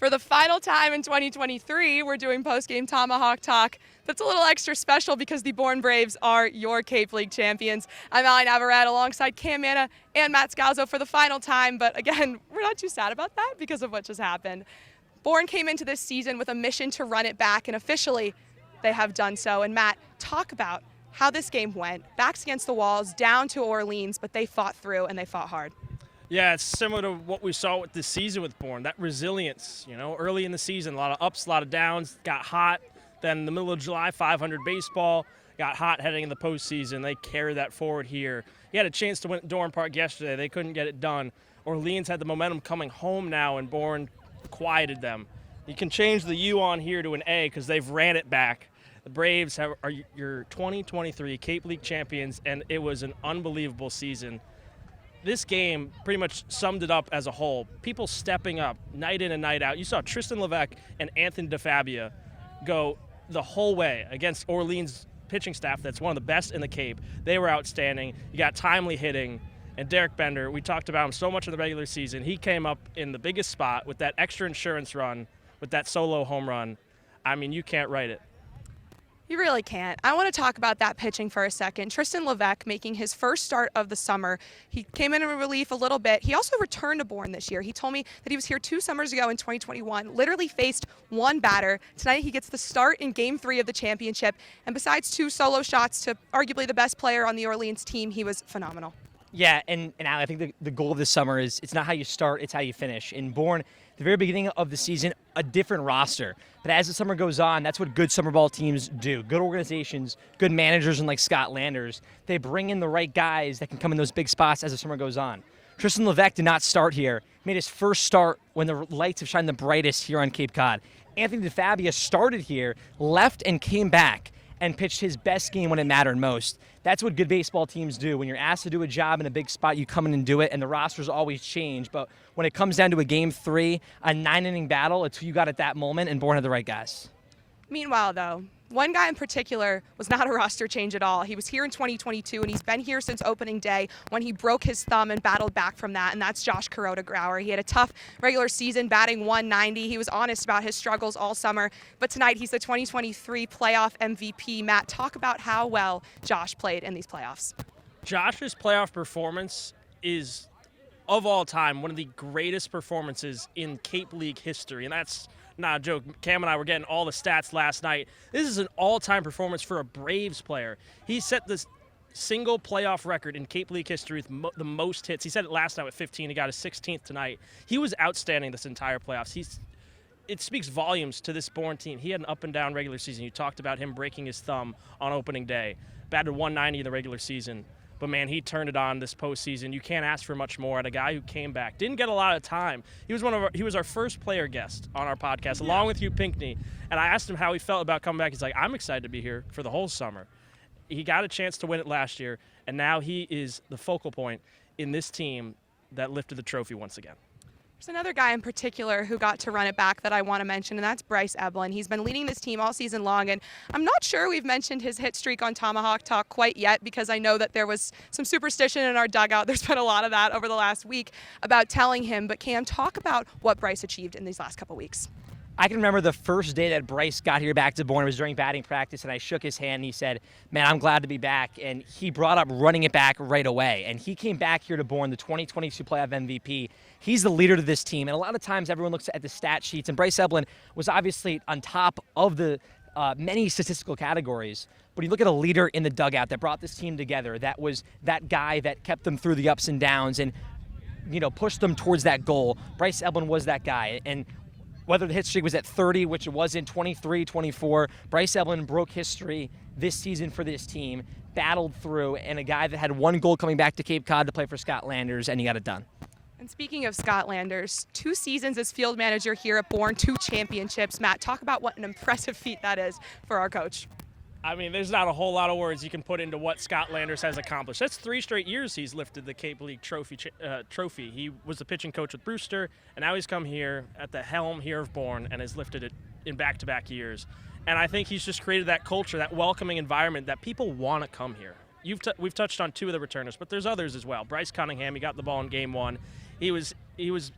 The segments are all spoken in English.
For the final time in 2023, we're doing Postgame Tomahawk Talk. That's a little extra special because the Bourne Braves are your Cape League champions. I'm Navarrete alongside Cam Manna and Matt Scalzo for the final time, but again, we're not too sad about that because of what just happened. Bourne came into this season with a mission to run it back, and officially they have done so. And Matt, talk about how this game went. Backs against the walls, down to Orleans, but they fought through and they fought hard. Yeah, it's similar to what we saw with this season with Bourne, that resilience, early in the season, a lot of ups, a lot of downs, got hot. Then in the middle of July, 500 baseball, got hot heading in the postseason. They carried that forward here. He had a chance to win at Dorn Park yesterday. They couldn't get it done. Orleans had the momentum coming home now, and Bourne quieted them. You can change the U on here to an A because they've ran it back. The Braves are your 2023 Cape League champions, and it was an unbelievable season. This game pretty much summed it up as a whole. People stepping up night in and night out. You saw Tristan Levesque and Anthony DeFabia go the whole way against Orleans pitching staff that's one of the best in the Cape. They were outstanding. You got timely hitting. And Derek Bender, we talked about him so much in the regular season. He came up in the biggest spot with that extra insurance run, with that solo home run. I mean, you can't write it. You really can't. I want to talk about that pitching for a second. Tristan Levesque making his first start of the summer. He came in relief a little bit. He also returned to Bourne this year. He told me that he was here 2 summers ago in 2021, literally faced one batter. Tonight he gets the start in Game 3 of the championship. And besides 2 solo shots to arguably the best player on the Orleans team, he was phenomenal. Yeah, and I think the goal of this summer is it's not how you start, it's how you finish. In Bourne, the very beginning of the season, a different roster. But as the summer goes on, that's what good summer ball teams do. Good organizations, good managers, and like Scott Landers, they bring in the right guys that can come in those big spots as the summer goes on. Tristan Levesque did not start here. He made his first start when the lights have shined the brightest here on Cape Cod. Anthony DeFabia started here, left, and came back and pitched his best game when it mattered most. That's what good baseball teams do. When you're asked to do a job in a big spot, you come in and do it, and the rosters always change. But when it comes down to a Game 3, a 9-inning battle, it's who you got at that moment, and Bourne had the right guys. Meanwhile, though, one guy in particular was not a roster change at all. He was here in 2022, and he's been here since opening day when he broke his thumb and battled back from that, and that's Josh Kuroda-Grauer. He had a tough regular season, batting 190. He was honest about his struggles all summer, but tonight he's the 2023 Playoff MVP. Matt, talk about how well Josh played in these playoffs. Josh's playoff performance is, of all time, one of the greatest performances in Cape League history, and that's not a joke. Cam and I were getting all the stats last night. This is an all-time performance for a Braves player. He set this single playoff record in Cape League history with the most hits. He said it last night with 15. He got his 16th tonight. He was outstanding this entire playoffs. It speaks volumes to this Bourne team. He had an up-and-down regular season. You talked about him breaking his thumb on opening day. Batted 190 in the regular season. But, man, he turned it on this postseason. You can't ask for much more at a guy who came back. Didn't get a lot of time. He was our first player guest on our podcast, along with you, Pinckney. And I asked him how he felt about coming back. He's like, I'm excited to be here for the whole summer. He got a chance to win it last year, and now he is the focal point in this team that lifted the trophy once again. There's another guy in particular who got to run it back that I want to mention, and that's Bryce Eblin. He's been leading this team all season long, and I'm not sure we've mentioned his hit streak on Tomahawk Talk quite yet because I know that there was some superstition in our dugout. There's been a lot of that over the last week about telling him. But Cam, talk about what Bryce achieved in these last couple weeks. I can remember the first day that Bryce got here back to Bourne. It was during batting practice, and I shook his hand, and he said, man, I'm glad to be back. And he brought up running it back right away. And he came back here to Bourne, the 2022 Playoff MVP. He's the leader to this team. And a lot of times everyone looks at the stat sheets, and Bryce Eblin was obviously on top of the many statistical categories. But you look at a leader in the dugout that brought this team together, that was that guy that kept them through the ups and downs and, pushed them towards that goal. Bryce Eblin was that guy. And whether the hit streak was at 30, which it was in 23, 24, Bryce Eblin broke history this season for this team, battled through, and a guy that had 1 goal coming back to Cape Cod to play for Scott Landers, and he got it done. And speaking of Scott Landers, 2 seasons as field manager here at Bourne, 2 championships. Matt, talk about what an impressive feat that is for our coach. I mean, there's not a whole lot of words you can put into what Scott Landers has accomplished. That's 3 straight years he's lifted the Cape League trophy. He was the pitching coach with Brewster, and now he's come here at the helm here of Bourne and has lifted it in back-to-back years. And I think he's just created that culture, that welcoming environment that people want to come here. We've touched on 2 of the returners, but there's others as well. Bryce Cunningham, he got the ball in Game 1. He was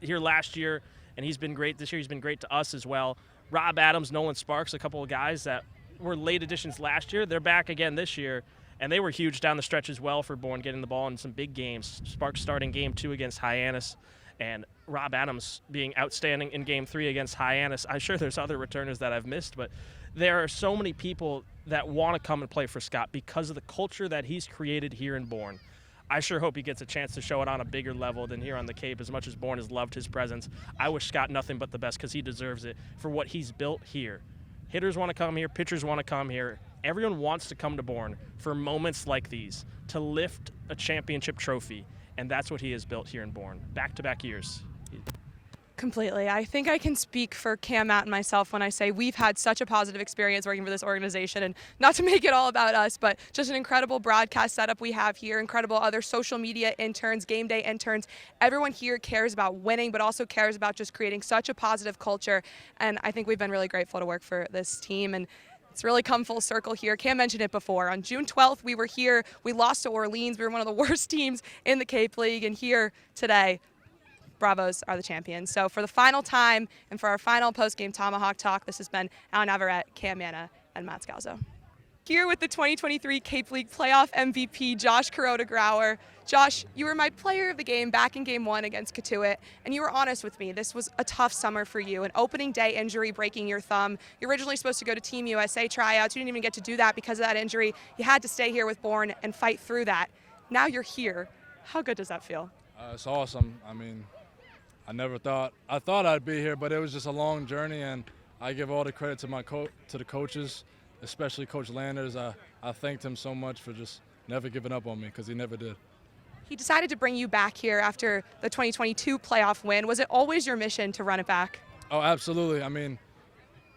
here last year and he's been great this year. He's been great to us as well. Rob Adams, Nolan Sparks, a couple of guys that were late additions last year. They're back again this year, and they were huge down the stretch as well for Bourne, getting the ball in some big games. Sparks starting Game 2 against Hyannis, and Rob Adams being outstanding in Game 3 against Hyannis. I'm sure there's other returners that I've missed, but there are so many people that want to come and play for Scott because of the culture that he's created here in Bourne. I sure hope he gets a chance to show it on a bigger level than here on the Cape. As much as Bourne has loved his presence, I wish Scott nothing but the best because he deserves it for what he's built here. Hitters want to come here. Pitchers want to come here. Everyone wants to come to Bourne for moments like these, to lift a championship trophy, and that's what he has built here in Bourne, back-to-back years. Completely. I think I can speak for Cam, Matt, and myself when I say we've had such a positive experience working for this organization, and not to make it all about us, but just an incredible broadcast setup we have here, incredible other social media interns, game day interns. Everyone here cares about winning, but also cares about just creating such a positive culture, and I think we've been really grateful to work for this team, and it's really come full circle here. Cam mentioned it before. On June 12th, we were here. We lost to Orleans. We were one of the worst teams in the Cape League, and here today, Bravos are the champions. So for the final time and for our final post-game Tomahawk Talk, this has been Alan Navarrete, Cam Manna, and Matt Scalzo. Here with the 2023 Cape League Playoff MVP Josh Kuroda-Grauer. Josh, you were my player of the game back in Game 1 against Katuitt, and you were honest with me. This was a tough summer for you. An opening day injury breaking your thumb. You're originally supposed to go to Team USA tryouts. You didn't even get to do that because of that injury. You had to stay here with Bourne and fight through that. Now you're here. How good does that feel? It's awesome. I mean, I thought I'd be here, but it was just a long journey, and I give all the credit to the coaches, especially Coach Landers. I thanked him so much for just never giving up on me because he never did. He decided to bring you back here after the 2022 playoff win. Was it always your mission to run it back? Oh, absolutely. I mean,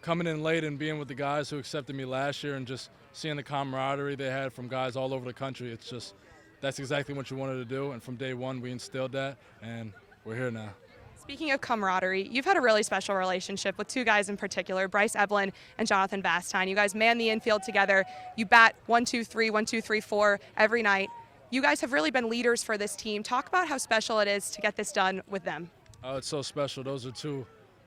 coming in late and being with the guys who accepted me last year and just seeing the camaraderie they had from guys all over the country, it's just, that's exactly what you wanted to do, and from day one we instilled that, and we're here now. Speaking of camaraderie, you've had a really special relationship with two guys in particular, Bryce Eblin and Jonathan Vastine. You guys man the infield together. You bat 1-2-3, 1-2-3-4 every night. You guys have really been leaders for this team. Talk about how special it is to get this done with them. Oh, it's so special. Those are two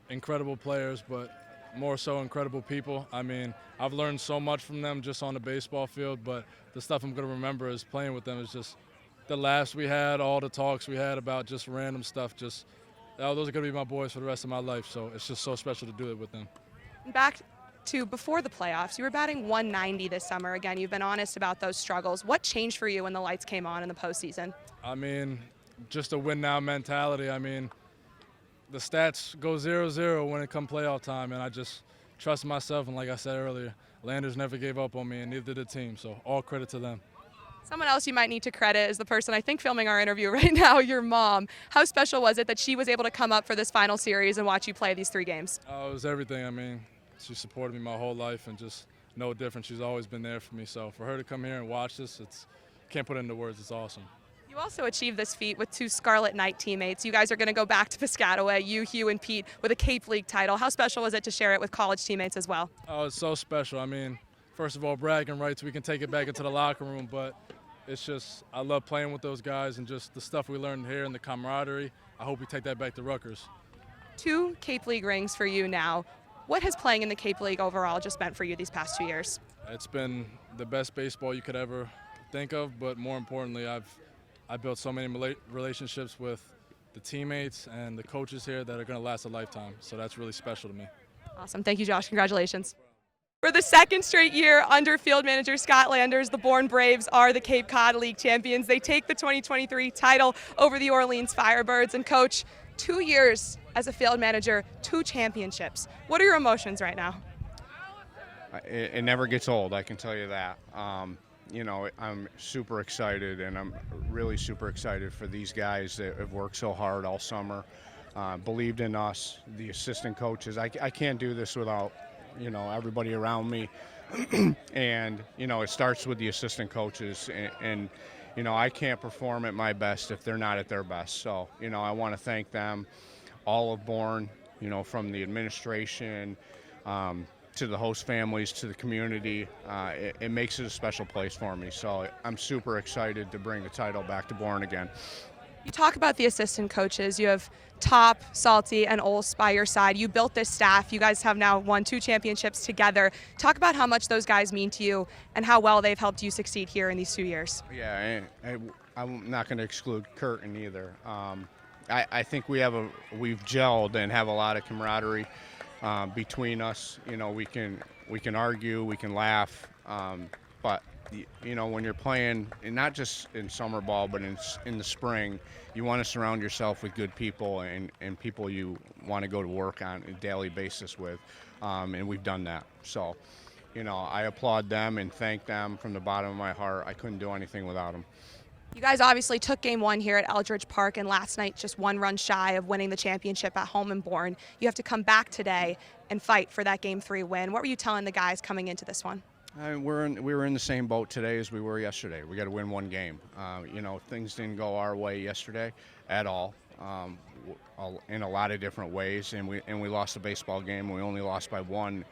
incredible players, but more so incredible people. I mean, I've learned so much from them just on the baseball field, but the stuff I'm going to remember is playing with them is just the laughs we had, all the talks we had about just random stuff. Just those are going to be my boys for the rest of my life, so it's just so special to do it with them. Back to before the playoffs, you were batting 190 this summer. Again, you've been honest about those struggles. What changed for you when the lights came on in the postseason? I mean, just a win-now mentality. I mean, the stats go 0-0 when it comes playoff time, and I just trust myself, and like I said earlier, Landers never gave up on me, and neither did the team, so all credit to them. Someone else you might need to credit is the person I think filming our interview right now, your mom. How special was it that she was able to come up for this final series and watch you play these 3 games? It was everything. I mean, she supported me my whole life, and just no different. She's always been there for me. So for her to come here and watch this, can't put it into words. It's awesome. You also achieved this feat with 2 Scarlet Knight teammates. You guys are going to go back to Piscataway, you, Hugh, and Pete, with a Cape League title. How special was it to share it with college teammates as well? Oh, it's so special. I mean, first of all, bragging rights, we can take it back into the locker room, but it's just, I love playing with those guys and just the stuff we learned here and the camaraderie. I hope we take that back to Rutgers. 2 Cape League rings for you now. What has playing in the Cape League overall just meant for you these past 2 years? It's been the best baseball you could ever think of, but more importantly, I built so many relationships with the teammates and the coaches here that are going to last a lifetime. So that's really special to me. Awesome. Thank you, Josh. Congratulations. For the 2nd straight year under field manager Scott Landers, the Bourne Braves are the Cape Cod League champions. They take the 2023 title over the Orleans Firebirds. And Coach, 2 years as a field manager, 2 championships. What are your emotions right now? It never gets old, I can tell you that. You know, I'm super excited, and I'm really super excited for these guys that have worked so hard all summer, believed in us, the assistant coaches. I can't do this without, you know, everybody around me. And, you know, it starts with the assistant coaches. And, you know, I can't perform at my best if they're not at their best. So, you know, I want to thank them, all of Bourne, you know, from the administration to the host families, to the community. It makes it a special place for me. So I'm super excited to bring the title back to Bourne again. You talk about the assistant coaches. You have Top, Salty, and Ols by your side. You built this staff. You guys have now won 2 championships together. Talk about how much those guys mean to you and how well they've helped you succeed here in these 2 years. Yeah, I'm not going to exclude Curtin either. I think we've gelled and have a lot of camaraderie between us. You know, we can argue, we can laugh, but you know, when you're playing, and not just in summer ball, but in the spring, you want to surround yourself with good people and people you want to go to work on a daily basis with, and we've done that. So, you know, I applaud them and thank them from the bottom of my heart. I couldn't do anything without them. You guys obviously took game 1 here at Eldridge Park, and last night just 1 run shy of winning the championship at home in Bourne. You have to come back today and fight for that game 3 win. What were you telling the guys coming into this one? We were in the same boat today as we were yesterday. We got to win 1 game. You know, things didn't go our way yesterday at all, in a lot of different ways, and we lost the baseball game. We only lost by 1.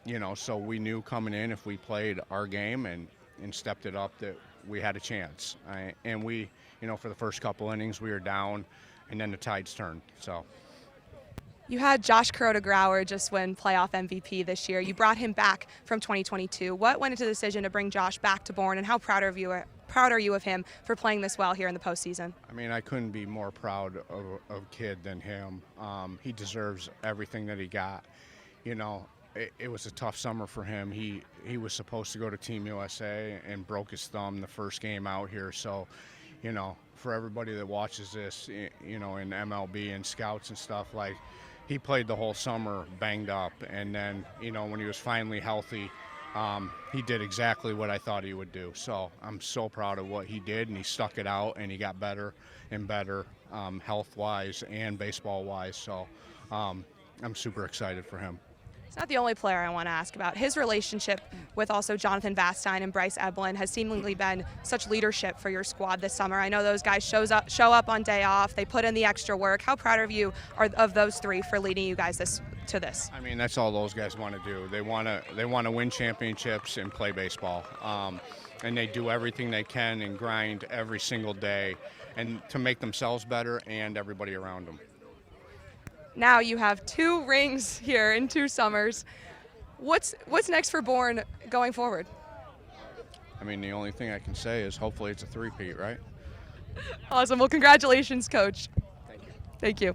You know, so we knew coming in, if we played our game and stepped it up, that we had a chance. And we, you know, for the first couple innings, we were down, and then the tides turned. So. You had Josh Kuroda-Grauer just win playoff MVP this year. You brought him back from 2022. What went into the decision to bring Josh back to Bourne, and how proud are you of him for playing this well here in the postseason? I mean, I couldn't be more proud of a kid than him. He deserves everything that he got. You know, it was a tough summer for him. He was supposed to go to Team USA and broke his thumb the first game out here. So, you know, for everybody that watches this, you know, in MLB and scouts and stuff, like, he played the whole summer banged up, and then, you know, when he was finally healthy, he did exactly what I thought he would do. So I'm so proud of what he did, and he stuck it out, and he got better and better, health-wise and baseball-wise. So I'm super excited for him. He's not the only player I want to ask about. His relationship with also Jonathan Vastine and Bryce Eblin has seemingly been such leadership for your squad this summer. I know those guys show up on day off. They put in the extra work. How proud of you are of those 3 for leading you guys to this? I mean, that's all those guys want to do. They want to win championships and play baseball, and they do everything they can and grind every single day, and to make themselves better and everybody around them. Now you have 2 rings here in 2 summers. What's next for Bourne going forward? I mean, the only thing I can say is hopefully it's a 3-peat, right? Awesome. Well, congratulations, Coach. Thank you. Thank you.